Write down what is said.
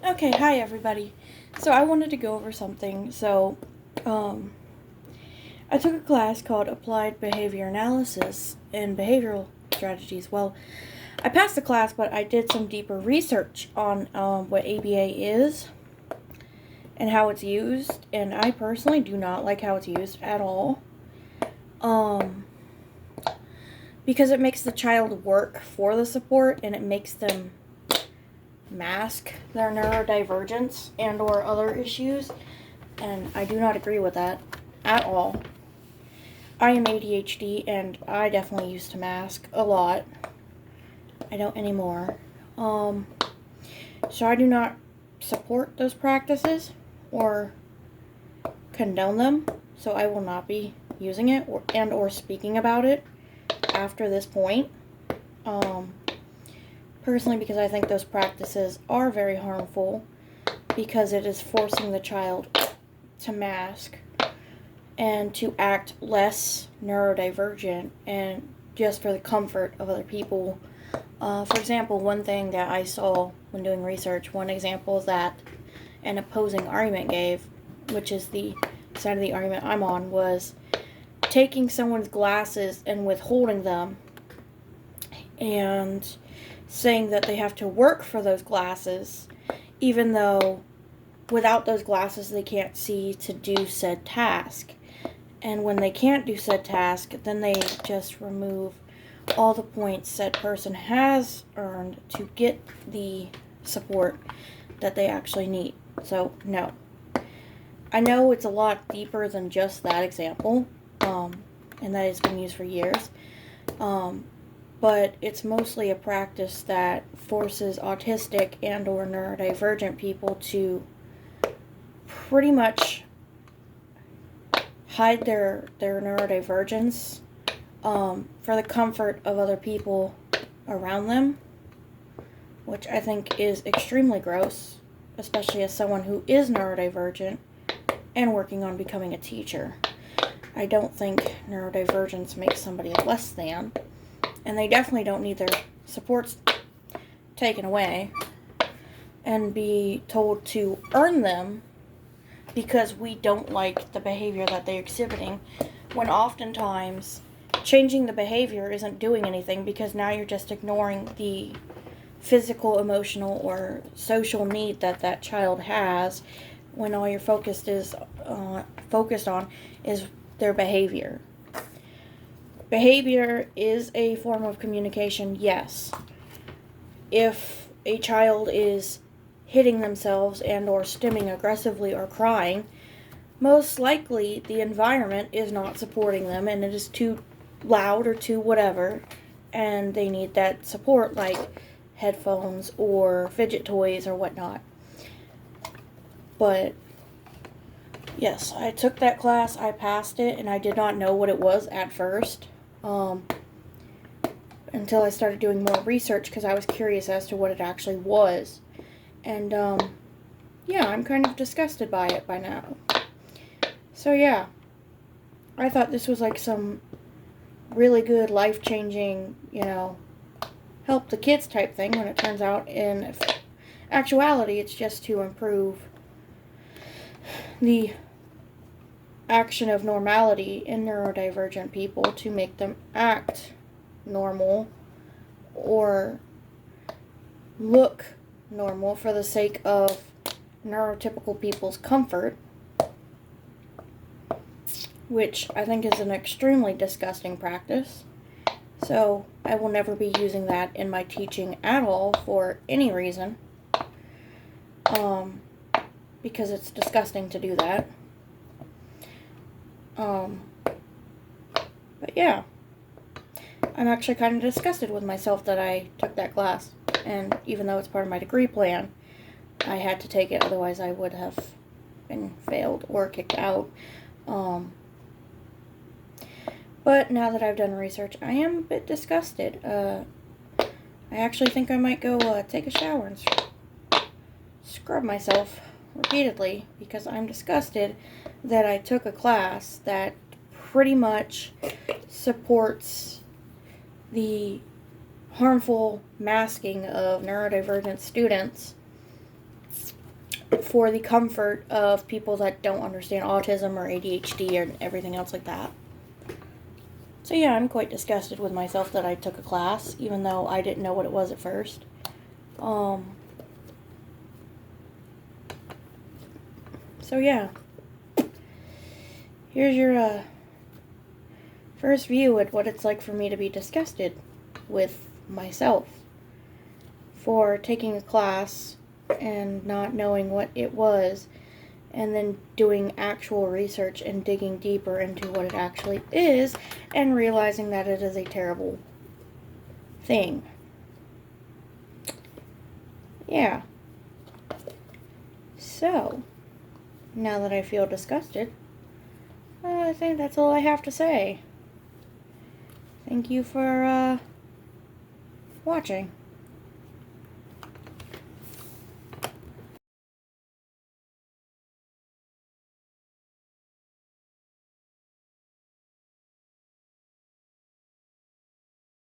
Okay, hi everybody. So I wanted to go over something. I took a class called Applied Behavior Analysis and Behavioral Strategies. Well, I passed the class, but I did some deeper research on what ABA is and how it's used, and I personally do not like how it's used at all. Um, because it makes the child work for the support, and it makes them mask their neurodivergence and or other issues, and I do not agree with that at all. I am ADHD, and I definitely used to mask a lot. I don't anymore. So I do not support those practices or condone them, so I will not be using it or speaking about it after this point. Personally, because I think those practices are very harmful, because it is forcing the child to mask and to act less neurodivergent and just for the comfort of other people. For example, one thing that I saw when doing research, one example that an opposing argument gave, which is the side of the argument I'm on, was taking someone's glasses and withholding them and saying that they have to work for those glasses, even though without those glasses they can't see to do said task. And when they can't do said task, then they just remove all the points said person has earned to get the support that they actually need. So, no. I know it's a lot deeper than just that example, and that has been used for years. But it's mostly a practice that forces autistic and or neurodivergent people to pretty much hide their neurodivergence for the comfort of other people around them, which I think is extremely gross, especially as someone who is neurodivergent and working on becoming a teacher. I don't think neurodivergence makes somebody less than, and they definitely don't need their supports taken away and be told to earn them because we don't like the behavior that they're exhibiting, when oftentimes changing the behavior isn't doing anything, because now you're just ignoring the physical, emotional, or social need that that child has, when all you're focused on is their behavior. Behavior is a form of communication, yes. If a child is hitting themselves and or stimming aggressively or crying, most likely the environment is not supporting them and it is too loud or too whatever, and they need that support like headphones or fidget toys or whatnot. But yes, I took that class, I passed it, and I did not know what it was at first. Until I started doing more research, because I was curious as to what it actually was. And, yeah, I'm kind of disgusted by it by now. So, yeah, I thought this was like some really good, life-changing, help the kids type thing, when it turns out in actuality it's just to improve the action of normality in neurodivergent people, to make them act normal or look normal for the sake of neurotypical people's comfort, which I think is an extremely disgusting practice. So I will never be using that in my teaching at all for any reason, because it's disgusting to do that. But yeah, I'm actually kind of disgusted with myself that I took that class, and even though it's part of my degree plan, I had to take it, otherwise I would have been failed or kicked out. But now that I've done research, I am a bit disgusted. I actually think I might go take a shower and scrub myself repeatedly, because I'm disgusted that I took a class that pretty much supports the harmful masking of neurodivergent students for the comfort of people that don't understand autism or ADHD or everything else like that. So yeah, I'm quite disgusted with myself that I took a class, even though I didn't know what it was at first. So yeah, here's your first view at what it's like for me to be disgusted with myself for taking a class and not knowing what it was, and then doing actual research and digging deeper into what it actually is and realizing that it is a terrible thing. Yeah. So, now that I feel disgusted, I think that's all I have to say. Thank you for watching.